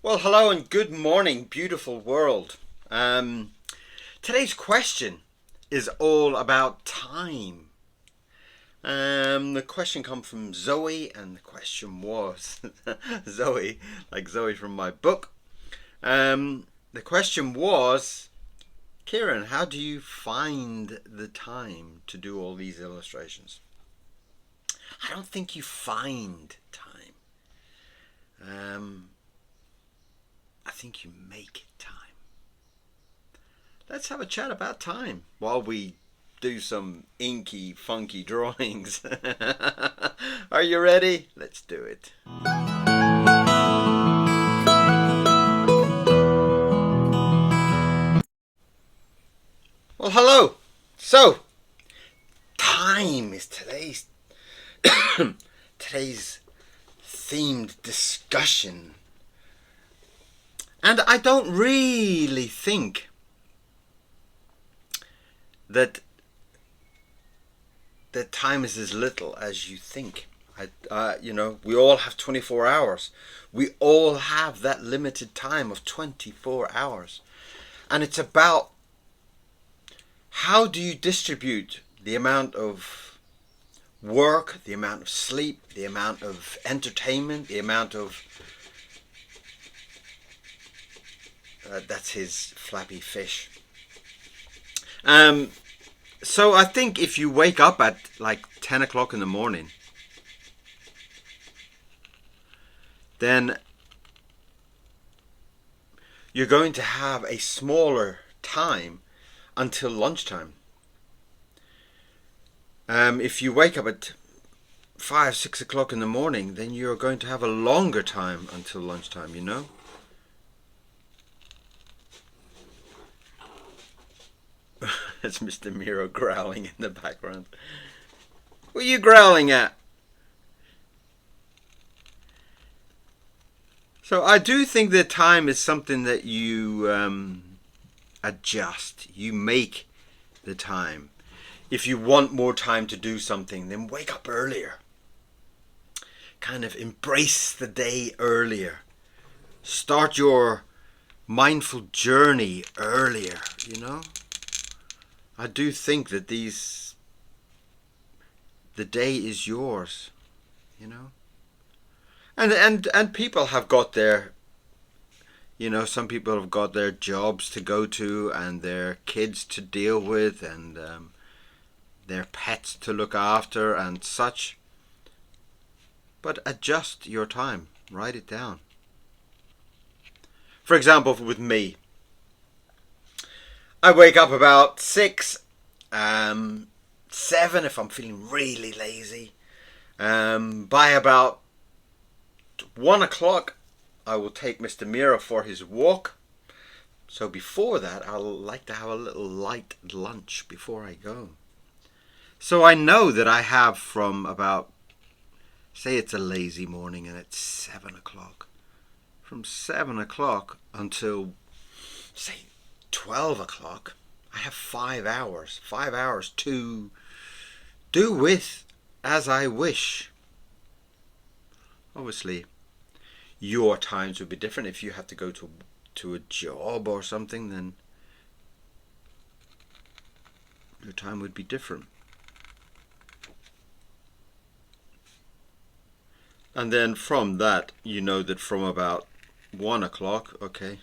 Well, hello and good morning, beautiful world. Today's question is all about time. The question comes from Zoe, and the question was Zoe, like Zoe from my book. The question was, Kieron, how do you find the time to do all these illustrations? I don't think you find time. I think you make time. Let's have a chat about time while we do some inky, funky drawings. Are you ready? Let's do it. Well, hello. So, time is today's today's themed discussion. And I don't really think that time is as little as you think. We all have 24 hours. We all have that limited time of 24 hours. And it's about how do you distribute the amount of work, the amount of sleep, the amount of entertainment, the amount of that's his flappy fish. So I think if you wake up at like 10 o'clock in the morning, then you're going to have a smaller time until lunchtime. If you wake up at 5, 6 o'clock in the morning, then you're going to have a longer time until lunchtime, you know? That's Mr. Miro growling in the background. What are you growling at? So I do think that time is something that you adjust. You make the time. If you want more time to do something, then wake up earlier. Kind of embrace the day earlier. Start your mindful journey earlier, you know? I do think that the day is yours, you know. And people have got their, some people have got their jobs to go to and their kids to deal with and their pets to look after and such. But adjust your time, write it down. For example, with me, I wake up about 6, 7 if I'm feeling really lazy. By about 1 o'clock, I will take Mr. Mira for his walk. So before that, I'll like to have a little light lunch before I go. So I know that I have from about, say it's a lazy morning and it's 7 o'clock. From 7 o'clock until, say, 12 o'clock, I have 5 hours. 5 hours to do with as I wish. Obviously, your times would be different. If you have to go to a job or something, then your time would be different. And then from that, you know that from about 1 o'clock, okay,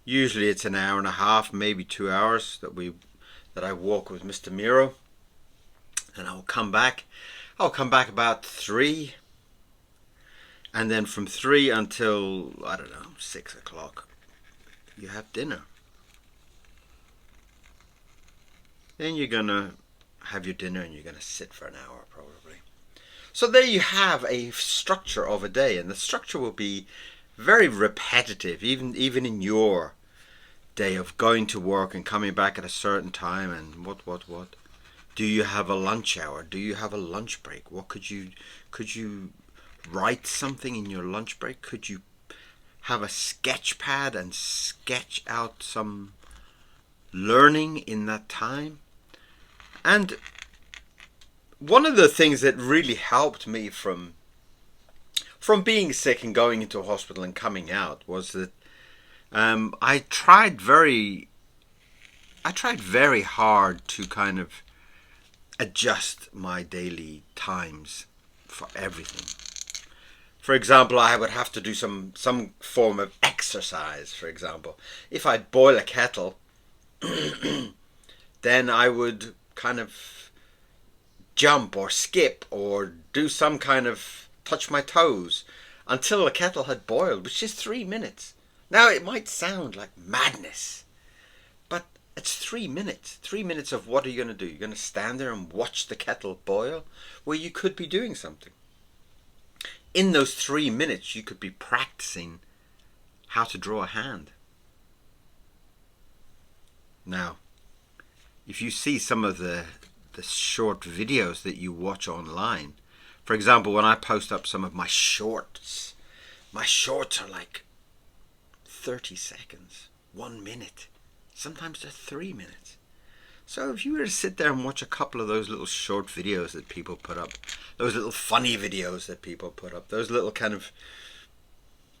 usually it's an hour and a half, maybe 2 hours that I walk with Mr. Miro, and I'll come back. I'll come back about 3, and then from 3 until, I don't know, 6 o'clock, you have dinner. Then you're gonna have your dinner and you're gonna sit for an hour probably. So there you have a structure of a day, and the structure will be very repetitive, even in your day of going to work and coming back at a certain time and what. Do you have a lunch hour? Do you have a lunch break? What could you write something in your lunch break? Could you have a sketch pad and sketch out some learning in that time? And one of the things that really helped me from from being sick and going into a hospital and coming out was that I tried very hard to kind of adjust my daily times for everything. For example, I would have to do some form of exercise. For example, if I'd boil a kettle, then I would kind of jump or skip or do some kind of touch my toes until the kettle had boiled, which is 3 minutes. Now it might sound like madness, but it's 3 minutes. 3 minutes of what are you going to do? You're going to stand there and watch the kettle boil? Well, you could be doing something. In those 3 minutes, you could be practicing how to draw a hand. Now, if you see some of the short videos that you watch online, for example, when I post up some of my shorts are like 30 seconds, 1 minute. Sometimes they're 3 minutes. So if you were to sit there and watch a couple of those little short videos that people put up, those little funny videos that people put up, those little kind of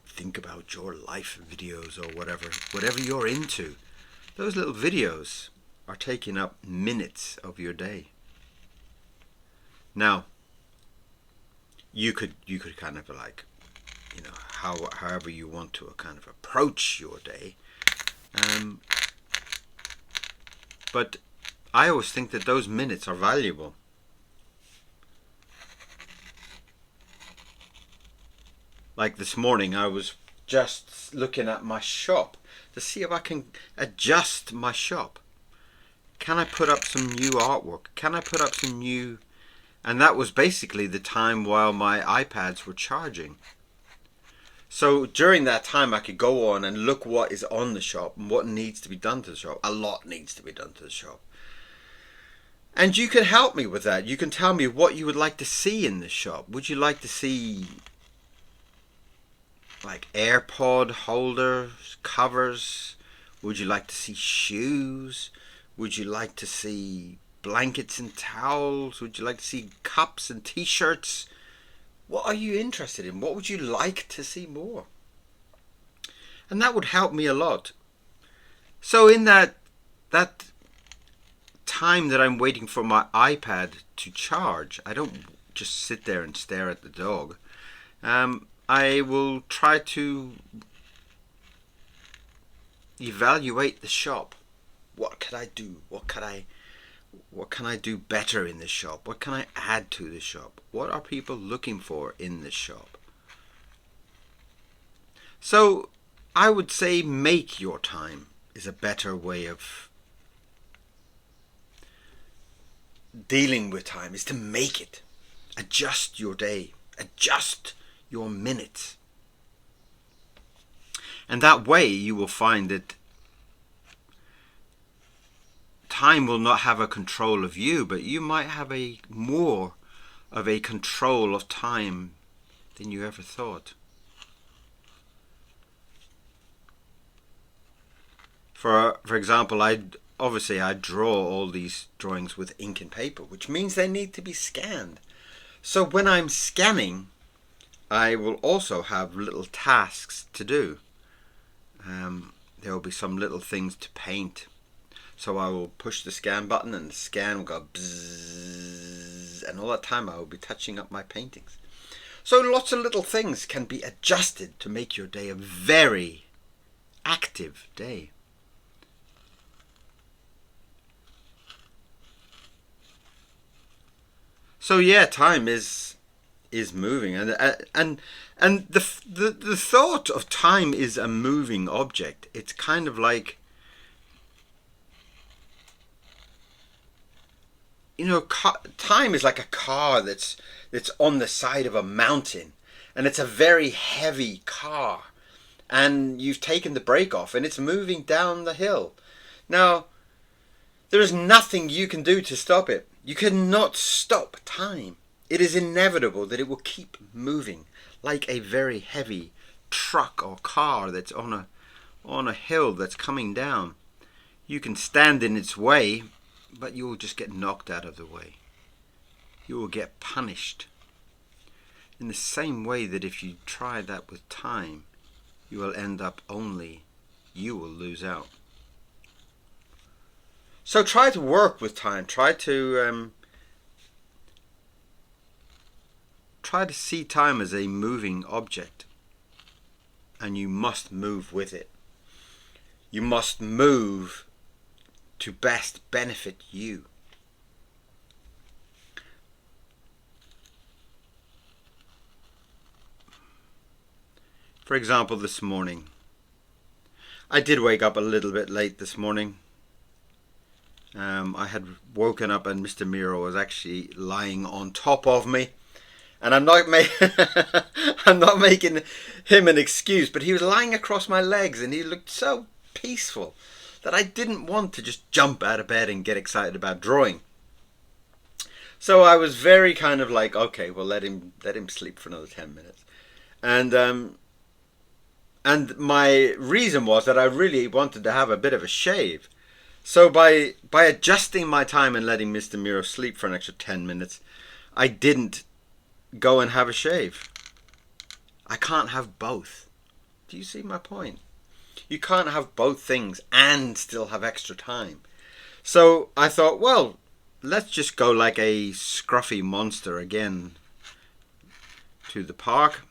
think about your life videos or whatever you're into, those little videos are taking up minutes of your day. Now, you could kind of like, you know, however you want to kind of approach your day. But I always think that those minutes are valuable. Like this morning, I was just looking at my shop to see if I can adjust my shop. Can I put up some new artwork? Can I put up some new... And that was basically the time while my iPads were charging. So during that time, I could go on and look what is on the shop and what needs to be done to the shop. A lot needs to be done to the shop. And you can help me with that. You can tell me what you would like to see in the shop. Would you like to see like AirPod holders, covers? Would you like to see shoes? Would you like to see blankets and towels? Would you like to see cups and t-shirts? What are you interested in? What would you like to see more? And that would help me a lot. So in that time that I'm waiting for my iPad to charge, I don't just sit there and stare at the dog. I will try to evaluate the shop. What could I do? What can I do better in the shop? What can I add to the shop? What are people looking for in the shop? So I would say make your time is a better way of dealing with time, is to make it. Adjust your day. Adjust your minutes. And that way you will find that time will not have a control of you, but you might have more of a control of time than you ever thought. For example, I draw all these drawings with ink and paper, which means they need to be scanned. So when I'm scanning, I will also have little tasks to do. There will be some little things to paint. So I will push the scan button and the scan will go bzzz, and all that time I will be touching up my paintings. So lots of little things can be adjusted to make your day a very active day. So yeah, time is moving, and the thought of time is a moving object. It's kind of like, you know, time is like a car that's on the side of a mountain, and it's a very heavy car, and you've taken the brake off and it's moving down the hill. Now, there is nothing you can do to stop it. You cannot stop time. It is inevitable that it will keep moving like a very heavy truck or car that's on a hill that's coming down. You can stand in its way, but you will just get knocked out of the way. You will get punished. in the same way that if you try that with time, you will end up you will lose out. So try to work with time. Try to see time as a moving object, and you must move with it. You must move to best benefit you. For example, this morning, I did wake up a little bit late this morning. I had woken up and Mr. Miro was actually lying on top of me. And I'm not making him an excuse, but he was lying across my legs and he looked so peaceful that I didn't want to just jump out of bed and get excited about drawing. So I was very kind of like, okay, well let him sleep for another 10 minutes. And my reason was that I really wanted to have a bit of a shave. So by adjusting my time and letting Mr. Miro sleep for an extra 10 minutes, I didn't go and have a shave. I can't have both. Do you see my point? You can't have both things and still have extra time. So I thought, well, let's just go like a scruffy monster again to the park.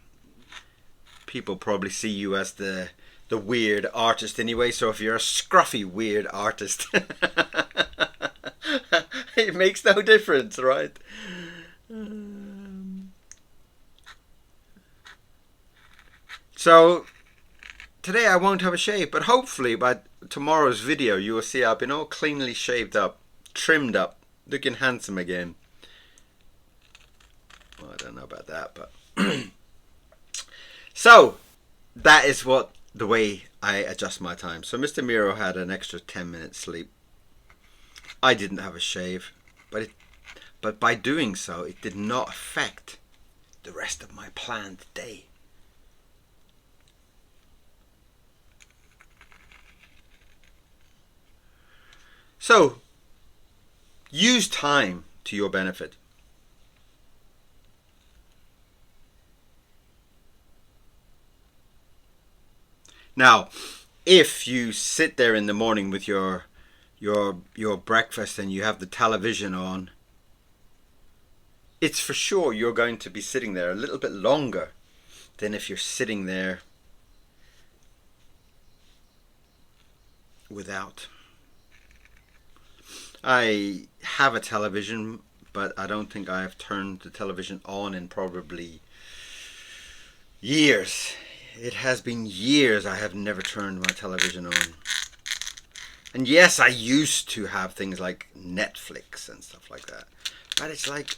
People probably see you as the weird artist anyway, so if you're a scruffy weird artist, it makes no difference, right? So today I won't have a shave, but hopefully by tomorrow's video you will see I've been all cleanly shaved up, trimmed up, looking handsome again. Well, I don't know about that, but so that is the way I adjust my time. So Mr. Miro had an extra 10 minutes sleep. I didn't have a shave, but by doing so it did not affect the rest of my planned day. So use time to your benefit. Now, if you sit there in the morning with your breakfast and you have the television on, it's for sure you're going to be sitting there a little bit longer than if you're sitting there without. I have a television, but I don't think I have turned the television on in probably years. It has been years I have never turned my television on. And yes, I used to have things like Netflix and stuff like that. But it's like,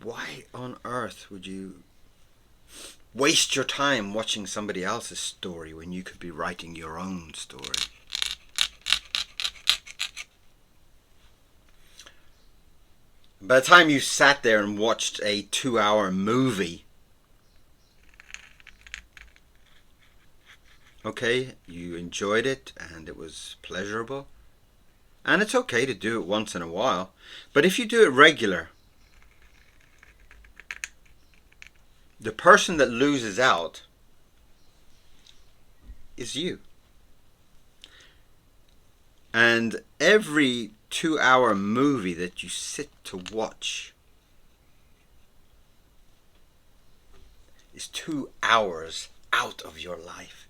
why on earth would you waste your time watching somebody else's story when you could be writing your own story? By the time you sat there and watched a 2-hour movie, okay, you enjoyed it and it was pleasurable. And it's okay to do it once in a while. But if you do it regular, the person that loses out is you. And every 2-hour movie that you sit to watch is 2 hours out of your life.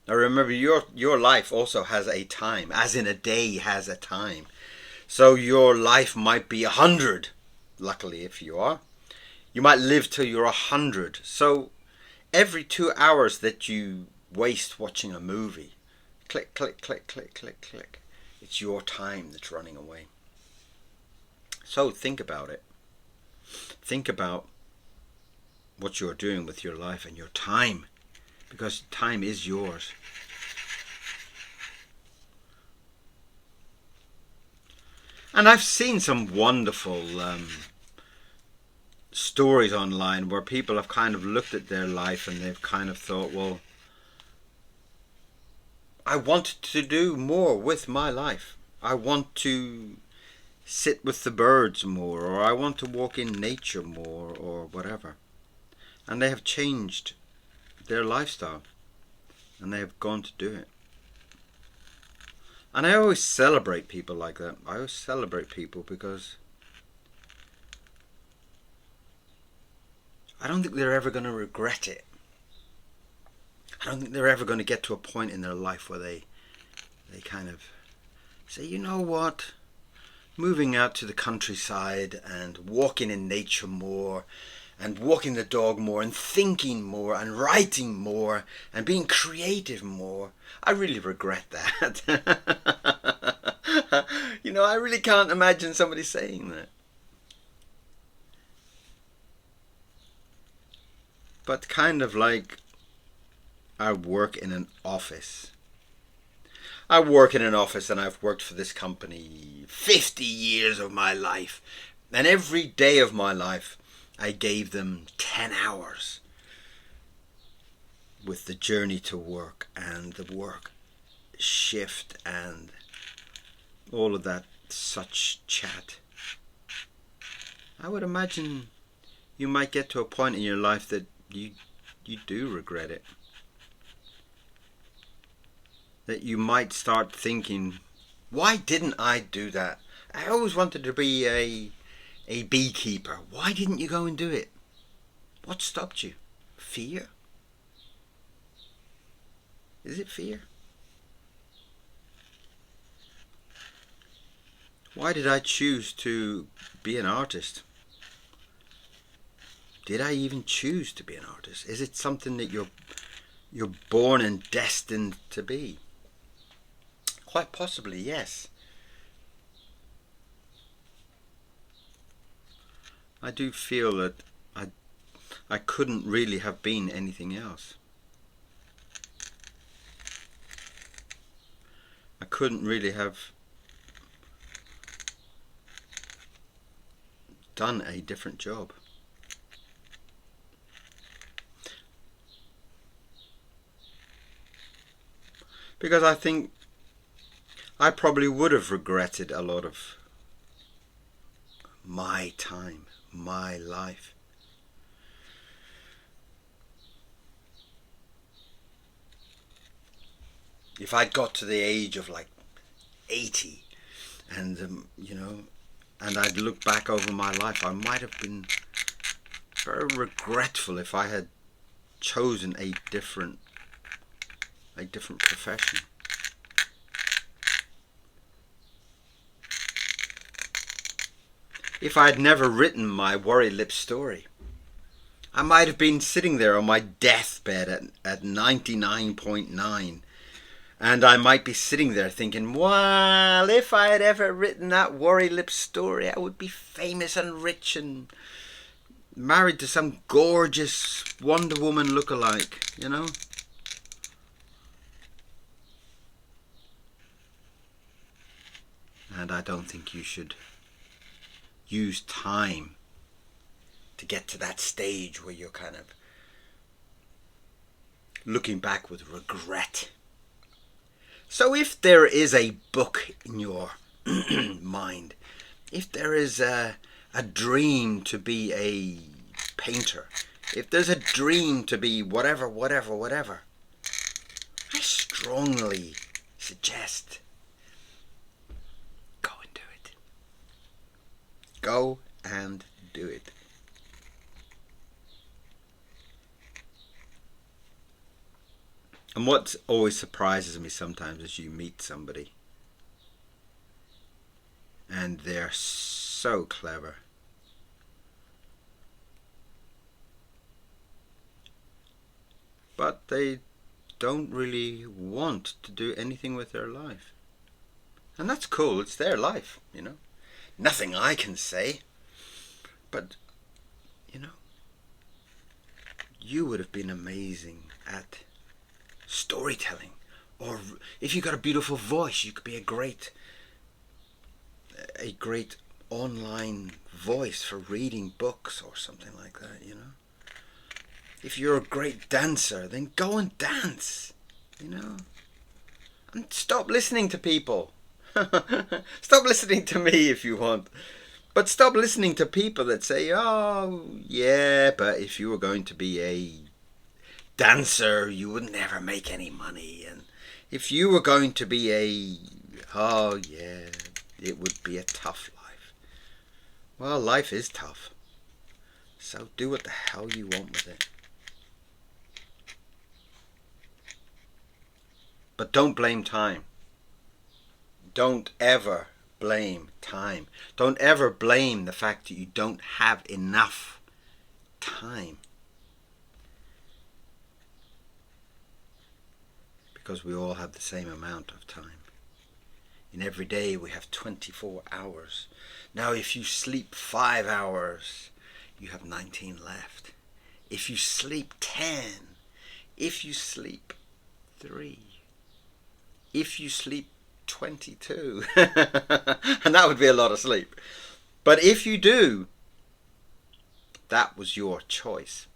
Now remember, your life also has a time, as in a day has a time. So your life might be 100, luckily if you are. You might live till you're 100. So every 2 hours that you waste watching a movie, click, click, click, click, click, click, it's your time that's running away. So think about it. Think about what you're doing with your life and your time, because time is yours. And I've seen some wonderful stories online where people have kind of looked at their life and they've kind of thought, well, I want to do more with my life. I want to sit with the birds more, or I want to walk in nature more, or whatever. And they have changed their lifestyle, and they have gone to do it. And I always celebrate people like that. I always celebrate people because I don't think they're ever going to regret it. I don't think they're ever going to get to a point in their life where they kind of say, you know what, moving out to the countryside and walking in nature more and walking the dog more and thinking more and writing more and being creative more, I really regret that. You know, I really can't imagine somebody saying that. But kind of like I work in an office. I work in an office and I've worked for this company 50 years of my life. And every day of my life I gave them 10 hours with the journey to work and the work shift and all of that such chat. I would imagine you might get to a point in your life that you do regret it. That you might start thinking, why didn't I do that? I always wanted to be a beekeeper. Why didn't you go and do it? What stopped you? Fear? Is it fear? Why did I choose to be an artist? Did I even choose to be an artist? Is it something that you're born and destined to be? Quite possibly, yes. I do feel that I couldn't really have been anything else. I couldn't really have done a different job. Because I think I probably would have regretted a lot of my time, my life. If I'd got to the age of like 80 and, you know, and I'd look back over my life, I might have been very regretful if I had chosen a different profession. If I'd never written my Worry Lip story, I might have been sitting there on my deathbed at 99.9, and I might be sitting there thinking, well, if I had ever written that Worry Lip story, I would be famous and rich and married to some gorgeous Wonder Woman lookalike, you know? And I don't think you should use time to get to that stage where you're kind of looking back with regret. So if there is a book in your mind, if there is a dream to be a painter, if there's a dream to be whatever, I strongly suggest go and do it. Go and do it. And what always surprises me sometimes is you meet somebody and they're so clever. But they don't really want to do anything with their life. And that's cool, it's their life, you know. Nothing I can say. But, you know, you would have been amazing at storytelling. Or if you got a beautiful voice, you could be a great online voice for reading books or something like that, you know. If you're a great dancer, then go and dance, you know. And stop listening to people. Stop listening to me if you want. But stop listening to people that say, oh, yeah, but if you were going to be a dancer, you would never make any money. And if you were going to be oh, yeah, it would be a tough life. Well, life is tough. So do what the hell you want with it. But don't blame time. Don't ever blame time. Don't ever blame the fact that you don't have enough time. Because we all have the same amount of time. In every day we have 24 hours. Now if you sleep 5 hours, you have 19 left. If you sleep 10, if you sleep 3, if you sleep 22, and that would be a lot of sleep. But if you do, that was your choice.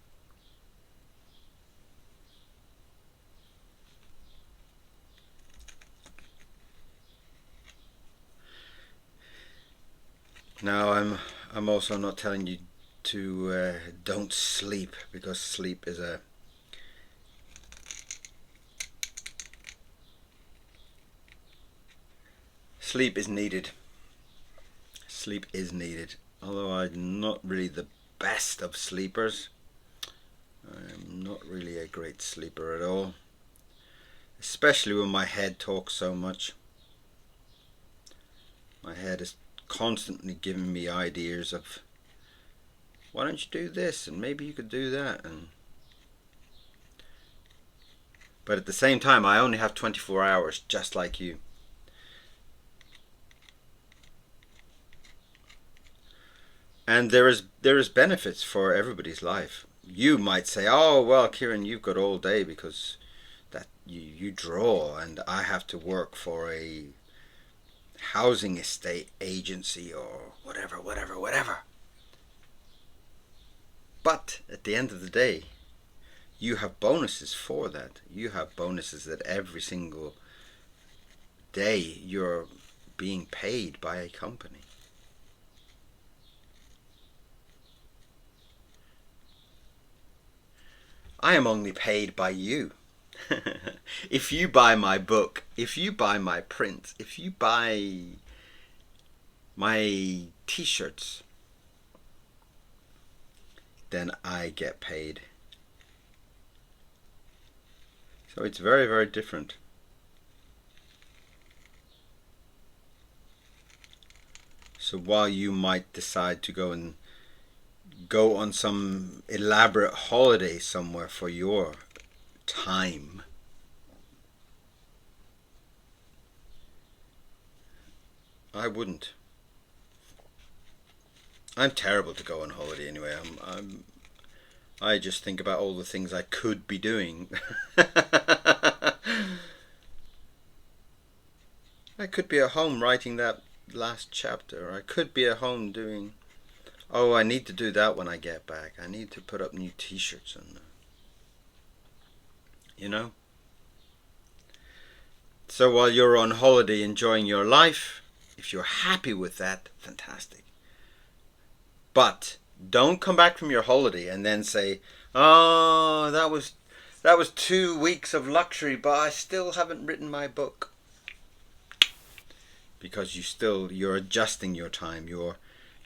Now I'm also not telling you to don't sleep, because sleep is sleep is needed. Sleep is needed. Although I'm not really the best of sleepers. I'm not really a great sleeper at all. Especially when my head talks so much. My head is constantly giving me ideas of, why don't you do this, and maybe you could do that, but at the same time I only have 24 hours, just like you. And there is benefits for everybody's life. You might say, oh well, Kieron, you've got all day because that you draw, and I have to work for a housing estate agency or whatever. But at the end of the day, you have bonuses for that. You have bonuses that every single day you're being paid by a company. I am only paid by you. If you buy my book, if you buy my prints, if you buy my t-shirts, then I get paid. So it's very, very different. So while you might decide to go on some elaborate holiday somewhere for your time, I wouldn't. I'm terrible to go on holiday anyway. I just think about all the things I could be doing. I could be at home writing that last chapter. I could be at home doing, oh, I need to do that when I get back. I need to put up new t-shirts and you know. So while you're on holiday enjoying your life, if you're happy with that, fantastic. But don't come back from your holiday and then say, oh, that was 2 weeks of luxury, but I still haven't written my book. Because you're adjusting your time. You're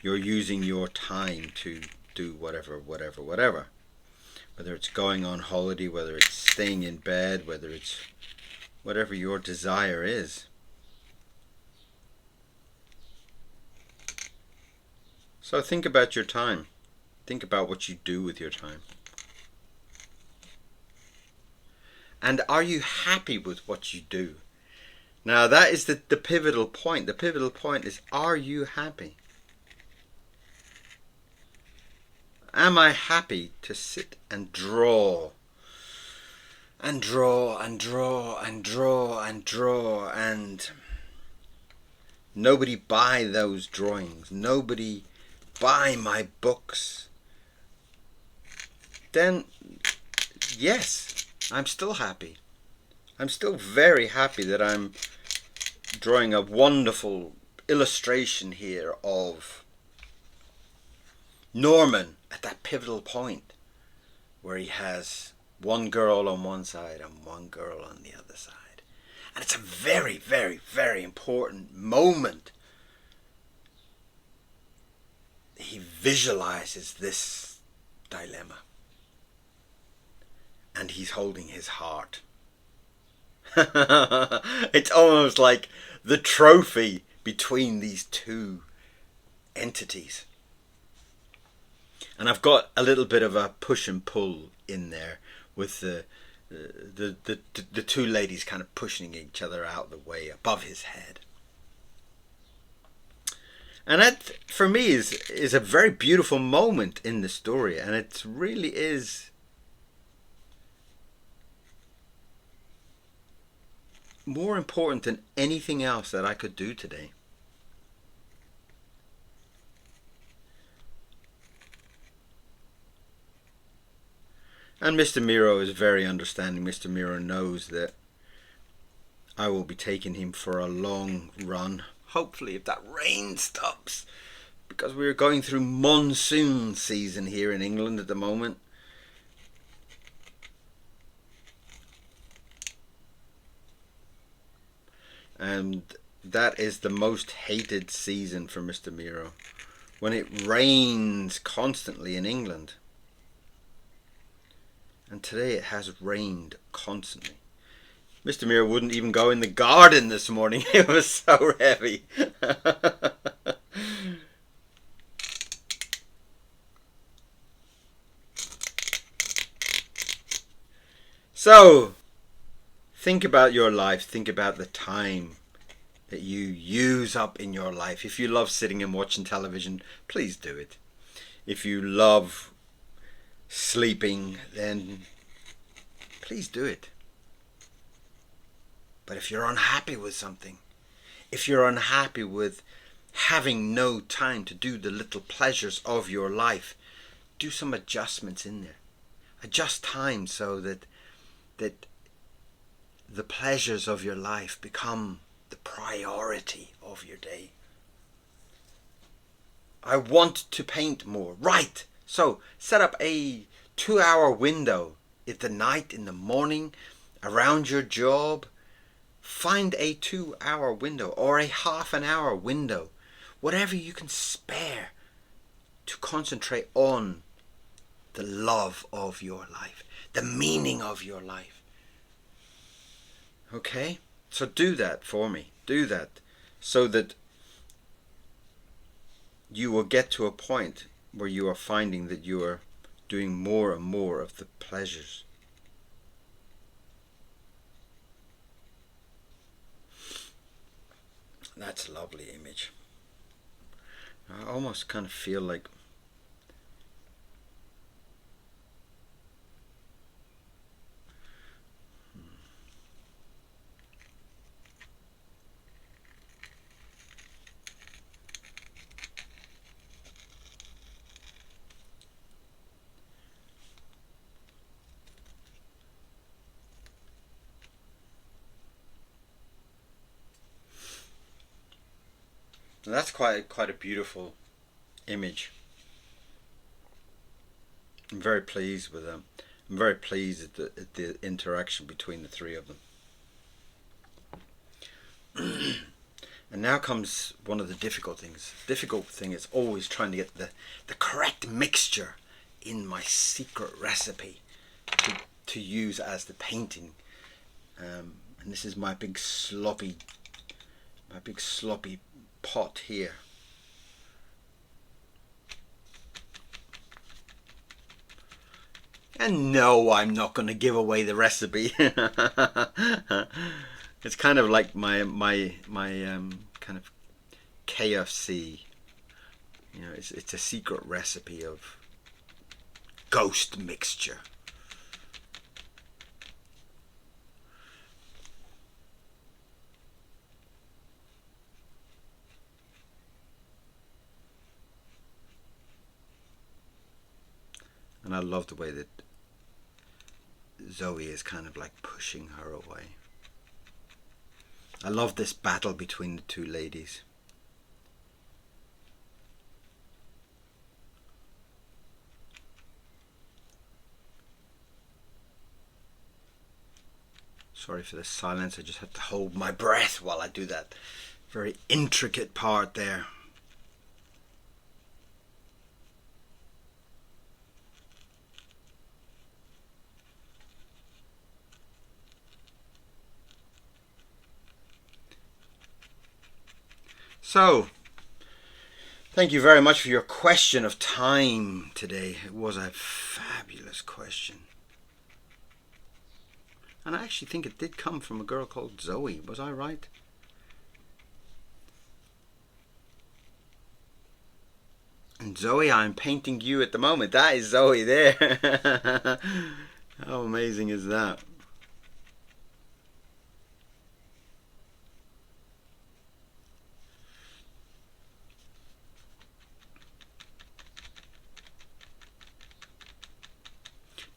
using your time to do whatever. Whether it's going on holiday, whether it's staying in bed, whether it's whatever your desire is. So think about your time. Think about what you do with your time. And are you happy with what you do? Now that is the pivotal point. The pivotal point is, are you happy? Am I happy to sit and draw? And draw and draw and draw and draw, and nobody buy those drawings, nobody buy my books, then yes, I'm still happy. I'm still very happy that I'm drawing a wonderful illustration here of Norman at that pivotal point where he has one girl on one side and one girl on the other side. And it's a very, very, very important moment. He visualizes this dilemma. And he's holding his heart. It's almost like the trophy between these two entities. And I've got a little bit of a push and pull in there with the two ladies kind of pushing each other out of the way above his head. And that, for me, is a very beautiful moment in the story. And it really is more important than anything else that I could do today. And Mr. Miro is very understanding. Mr. Miro knows that I will be taking him for a long run. Hopefully, if that rain stops. Because we're going through monsoon season here in England at the moment. And that is the most hated season for Mr. Miro. When it rains constantly in England. And today it has rained constantly. Mr. Miro wouldn't even go in the garden this morning. It was so heavy. So, think about your life. Think about the time that you use up in your life. If you love sitting and watching television, please do it. If you love sleeping, then please do it. But if you're unhappy with something, if you're unhappy with having no time to do the little pleasures of your life, do some adjustments in there. Adjust time so that the pleasures of your life become the priority of your day. I want to paint more. Right. So set up a 2-hour window at the night, in the morning, around your job. Find a 2-hour window or a half an hour window, whatever you can spare, to concentrate on the love of your life, the meaning of your life. Okay? So do that for me. Do that so that you will get to a point where you are finding that you are doing more and more of the pleasures. That's a lovely image. I almost kind of feel like that's quite a beautiful image. I'm very pleased with them. I'm very pleased at the interaction between the three of them. And now comes one of the difficult things. The difficult thing is always trying to get the correct mixture in my secret recipe to use as the painting. And this is my big sloppy pot here. And no, I'm not going to give away the recipe. It's kind of like my kind of KFC. You know, it's a secret recipe of ghost mixture. And I love the way that Zoe is kind of like pushing her away. I love this battle between the two ladies. Sorry for the silence, I just have to hold my breath while I do that very intricate part there. So, thank you very much for your question of time today. It was a fabulous question. And I actually think it did come from a girl called Zoe. Was I right? And Zoe, I'm painting you at the moment. That is Zoe there. How amazing is that?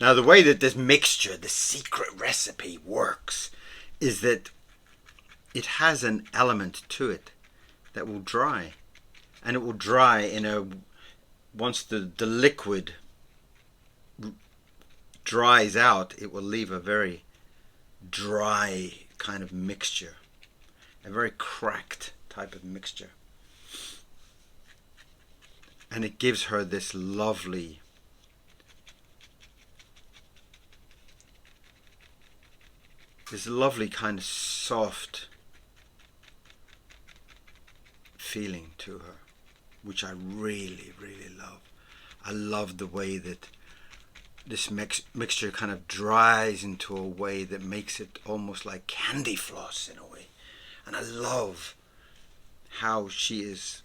Now the way that this mixture, the secret recipe works, is that it has an element to it that will dry. And it will dry in a, once the liquid dries out, it will leave a very dry kind of mixture. A very cracked type of mixture. And it gives her this lovely kind of soft feeling to her, which I really, really love. I love the way that this mixture kind of dries into a way that makes it almost like candy floss in a way. And I love how she is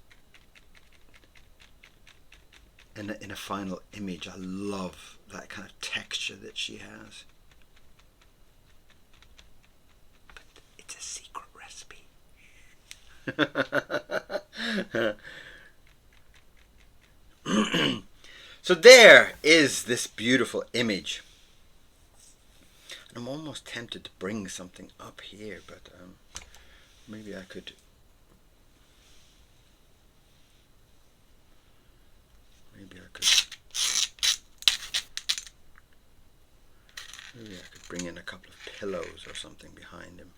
in a final image. I love that kind of texture that she has. It's a secret recipe. So there is this beautiful image. I'm almost tempted to bring something up here, but maybe I could. Maybe I could bring in a couple of pillows or something behind him.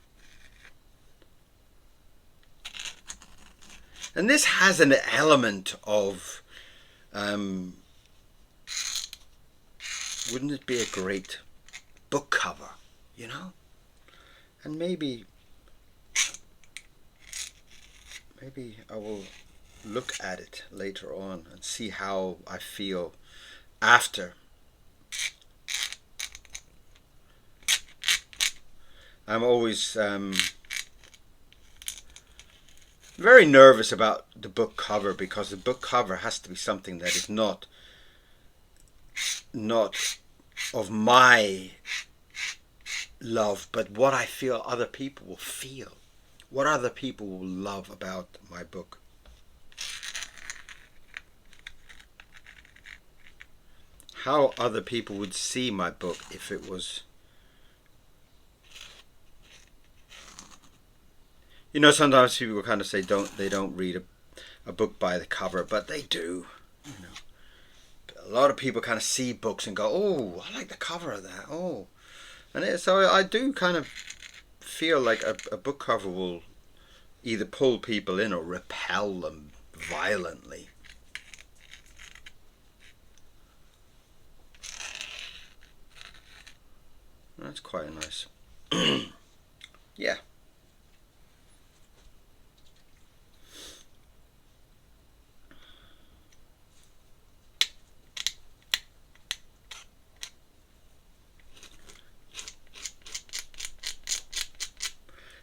And this has an element of, wouldn't it be a great book cover, you know? And maybe I will look at it later on and see how I feel after. I'm always very nervous about the book cover, because the book cover has to be something that is not of my love, but what I feel other people will feel, what other people will love about my book. How other people would see my book if it was, you know, sometimes people kind of say they don't read a book by the cover, but they do, you know. A lot of people kind of see books and go, oh, I like the cover of that, oh. And so I do kind of feel like a book cover will either pull people in or repel them violently. That's quite nice. Yeah.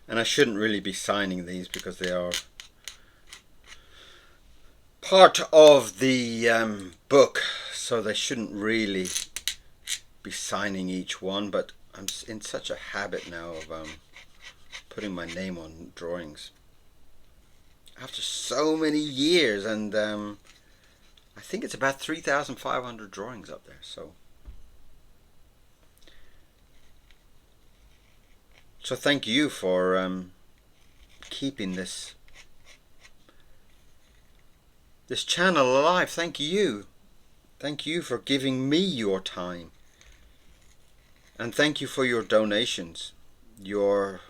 And I shouldn't really be signing these because they are part of the book, so they shouldn't really be signing each one, but I'm in such a habit now of putting my name on drawings after so many years, and I think it's about 3,500 drawings up there. So thank you for keeping this channel alive. Thank you. Thank you for giving me your time. And thank you for your donations. Your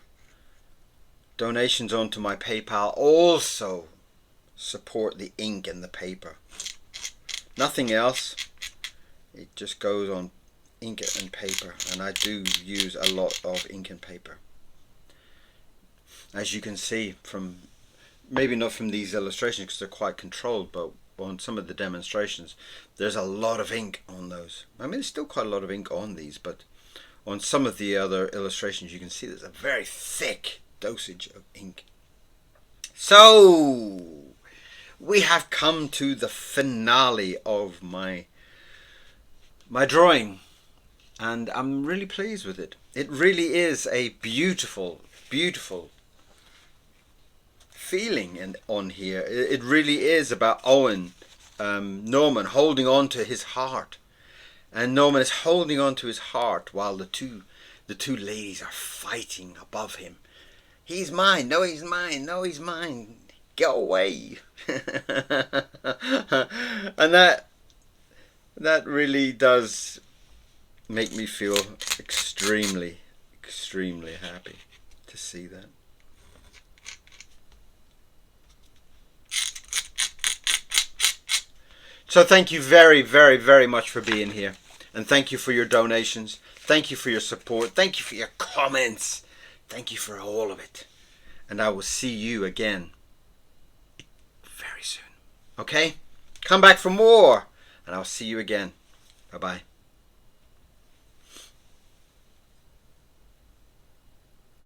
donations onto my PayPal also support the ink and the paper. Nothing else. It just goes on ink and paper, and I do use a lot of ink and paper. As you can see from, maybe not from these illustrations because they're quite controlled, but on some of the demonstrations there's a lot of ink on those. I mean, there's still quite a lot of ink on these, but on some of the other illustrations you can see there's a very thick dosage of ink. So we have come to the finale of my drawing, and I'm really pleased with it. It really is a beautiful, beautiful feeling on here. It really is about Norman holding on to his heart, and Norman is holding on to his heart while the two ladies are fighting above him. He's mine. No, he's mine. No, he's mine. Go away. And that really does make me feel extremely, extremely happy to see that. So thank you very, very, very much for being here. And thank you for your donations. Thank you for your support. Thank you for your comments. Thank you for all of it. And I will see you again very soon. Okay? Come back for more. And I'll see you again. Bye-bye.